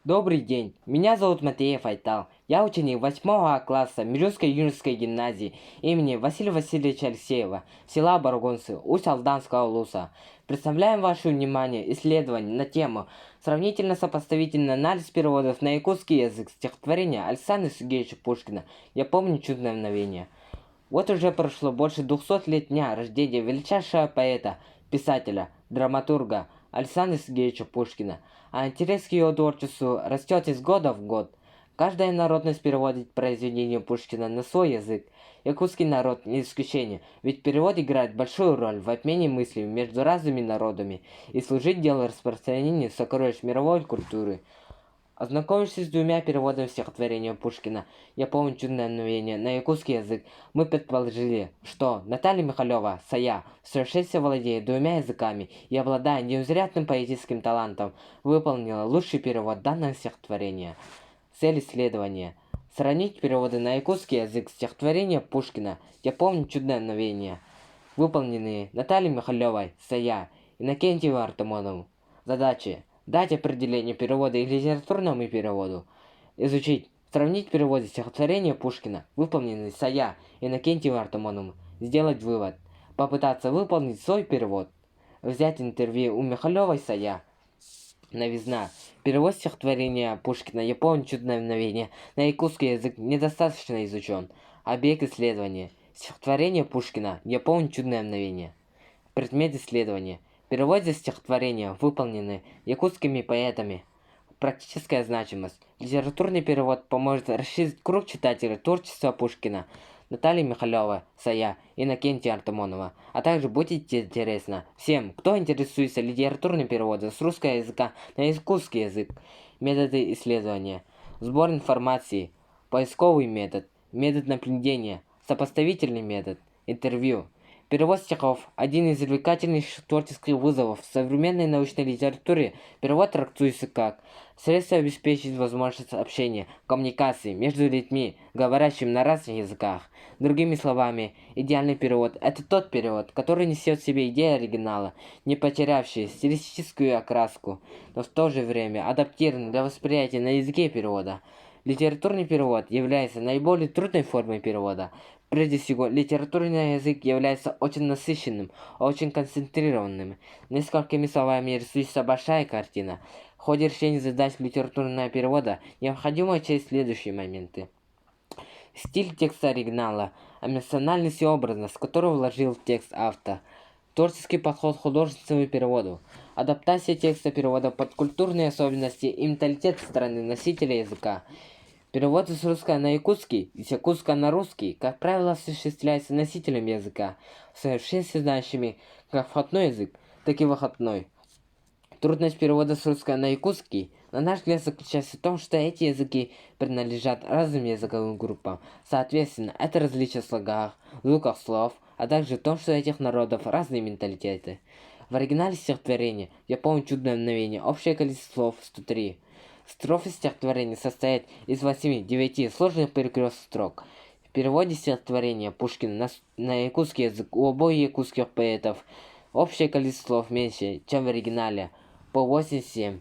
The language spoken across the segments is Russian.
Добрый день, меня зовут Матеев Айтал. Я ученик 8 класса Мирюской юношеской гимназии имени Василия Васильевича Алексеева, села Баргунцы, Усть-Алданского улуса. Представляем ваше внимание исследование на тему «Сравнительно-сопоставительный анализ переводов на якутский язык стихотворения Александра Сергеевича Пушкина «Я помню чудное мгновение». Вот уже прошло больше 200 лет дня рождения величайшего поэта, писателя, драматурга Александра Сергеевича Пушкина, а интерес к его творчеству растет из года в год. Каждая народность переводит произведение Пушкина на свой язык. Якутский народ не исключение, ведь перевод играет большую роль в обмене мыслями между разными народами и служит делу распространения сокровищ мировой культуры. Ознакомившись с двумя переводами стихотворения Пушкина «Я помню чудное мгновение» на якутский язык, мы предположили, что Наталья Михалева, Сая, в совершенстве владеет двумя языками и, обладая невероятным поэтическим талантом, выполнила лучший перевод данного стихотворения. Цель исследования – сравнить переводы на якутский язык стихотворения Пушкина «Я помню чудное мгновение», выполненные Натальей Михалевой, Сая, Иннокентием Артамоновым. Задачи: дать определение перевода и литературному переводу, изучить, сравнить переводы стихотворения Пушкина, выполненные Сая, Иннокентием Артамоновым, сделать вывод, попытаться выполнить свой перевод, взять интервью у Михалевой Сая. Новизна. Перевод стихотворения Пушкина «Я помню чудное мгновение» на якутский язык недостаточно изучен. Объект исследования. Стихотворение Пушкина «Я помню чудное мгновение». Предмет исследования. Перевод стихотворения, выполненные якутскими поэтами. Практическая значимость. Литературный перевод поможет расширить круг читателей творчества Пушкина. Наталья Михалева, Сая, Иннокентия Артамонова. А также будет интересно всем, кто интересуется литературным переводом с русского языка на якутский язык. Методы исследования. Сбор информации. Поисковый метод. Метод наблюдения. Сопоставительный метод. Интервью. Перевод стихов – один из увлекательнейших творческих вызовов в современной научной литературе. Перевод трактуется как средство обеспечить возможность общения, коммуникации между людьми, говорящими на разных языках. Другими словами, идеальный перевод – это тот перевод, который несет в себе идею оригинала, не потерявший стилистическую окраску, но в то же время адаптированный для восприятия на языке перевода. Литературный перевод является наиболее трудной формой перевода. Прежде всего, литературный язык является очень насыщенным, очень концентрированным. Несколькими словами рисуется большая картина. В ходе решения задач литературного перевода необходимо учесть следующие моменты. Стиль текста оригинала, эмоциональность и образность, которую вложил в текст автор. Творческий подход к художественному переводу. Адаптация текста перевода под культурные особенности и менталитет страны носителя языка. Перевод с русского на якутский и с якутского на русский, как правило, осуществляется носителем языка, в совершенстве знающими как входной язык, так и выходной. Трудность перевода с русского на якутский, на наш взгляд, заключается в том, что эти языки принадлежат разным языковым группам. Соответственно, это различия в слогах, звуках слов, а также в том, что у этих народов разные менталитеты. В оригинале стихотворения «Я помню чудное мгновение» общее количество слов 103. Строфы стихотворения состоят из 8-9 сложных перекрестных строк. В переводе стихотворения Пушкина на якутский язык у обоих якутских поэтов общее количество слов меньше, чем в оригинале, по 87.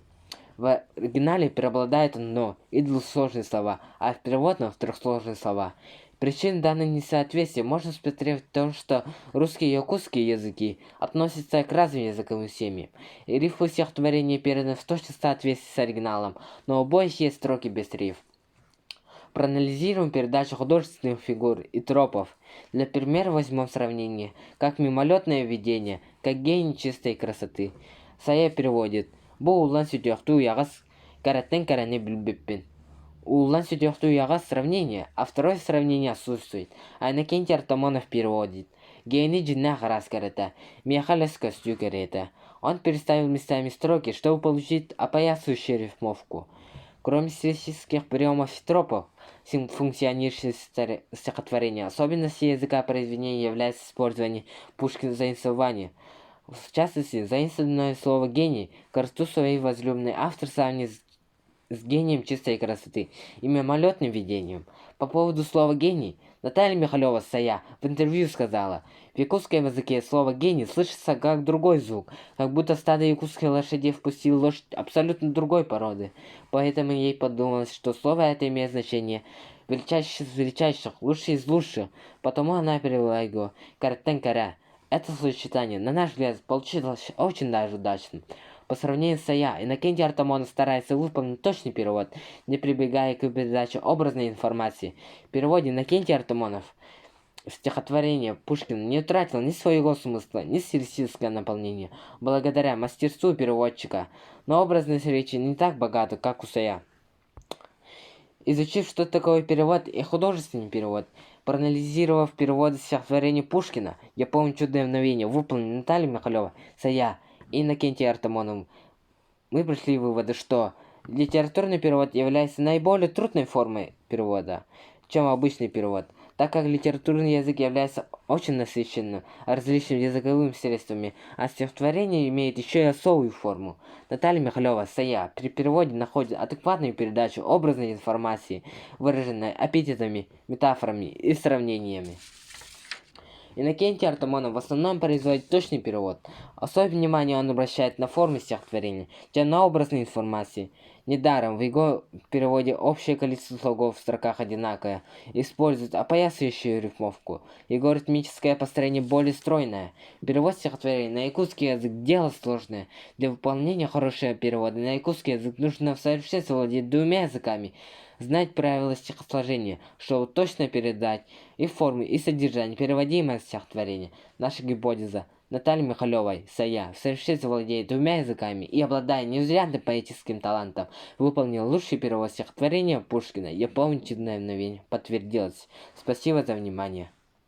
В оригинале преобладает одно и двусложные слова, а в переводном трехсложные слова. Причин данного несоответствия можно смотреть в том, что русские и якутские языки относятся к разным языковым семьям, и рифмы стихотворения переданы в точном соответствии с оригиналом, но у обоих есть строки без рифм. Проанализируем передачу художественных фигур и тропов. Для примера возьмем сравнение, как мимолетное видение, как гений чистой красоты. Сая переводит «Бу улан сутяхту ягас каратен каране билбиппин». У Лансидёхту Ягас сравнение, а второе сравнение отсутствует. А Иннокентий Артамонов переводит. Гений джинна харас карата, мехалес костю карета. Он переставил местами строки, чтобы получить опоясывающую рифмовку. Кроме стилистических приемов и тропов, функционирующих стихотворения, особенностью языка произведения является использование Пушкина заимствования. В частности, заимствованное слово «гений» к рту своей возлюбленной автор сравнивает с гением чистой красоты и мимолетным видением. По поводу слова «гений» Наталья Михалева-Saya в интервью сказала: «В якутском языке слово «гений» слышится как другой звук, как будто стадо якутских лошадей впустил лошадь абсолютно другой породы. Поэтому ей подумалось, что слово это имеет значение величайший из величайших, лучший из лучших, потому она перевела его «каратен-кара». Это сочетание, на наш взгляд, получилось очень даже удачным. По сравнению с Saya, Иннокентий Артамонов старается выполнить точный перевод, не прибегая к передаче образной информации. В переводе Иннокентий Артамонов стихотворение Пушкина не утратил ни своего смысла, ни стилистическое наполнение, благодаря мастерству переводчика, но образность речи не так богата, как у Saya. Изучив, что такое перевод и художественный перевод, проанализировав переводы стихотворения Пушкина, «Я помню чудное мгновение», выполненное Натальей Михалевой-Saya и Иннокентием Артамоновым, мы пришли к выводу, что литературный перевод является наиболее трудной формой перевода, чем обычный перевод, так как литературный язык является очень насыщенным различными языковыми средствами, а стихотворение имеет еще и особую форму. Наталья Михалева-Saya при переводе находит адекватную передачу образной информации, выраженной эпитетами, метафорами и сравнениями. Иннокентий Артамонов в основном производит точный перевод. Особое внимание он обращает на формы стихотворения, чем на образной информации. Недаром в его переводе общее количество слогов в строках одинаковое, использует опоясывающую рифмовку. Его ритмическое построение более стройное. Перевод стихотворения на якутский язык – дело сложное. Для выполнения хорошего перевода на якутский язык нужно в совершенстве владеть двумя языками, знать правила стихосложения, чтобы точно передать и формы, и содержание переводимого стихотворения. Наша гипотеза: Наталья Михалева-Saya в совершенстве владеет двумя языками и, обладая невероятным поэтическим талантом, выполнил лучший перевод стихотворения Пушкина. «Я помню чудное мгновение». Подтвердилось. Спасибо за внимание.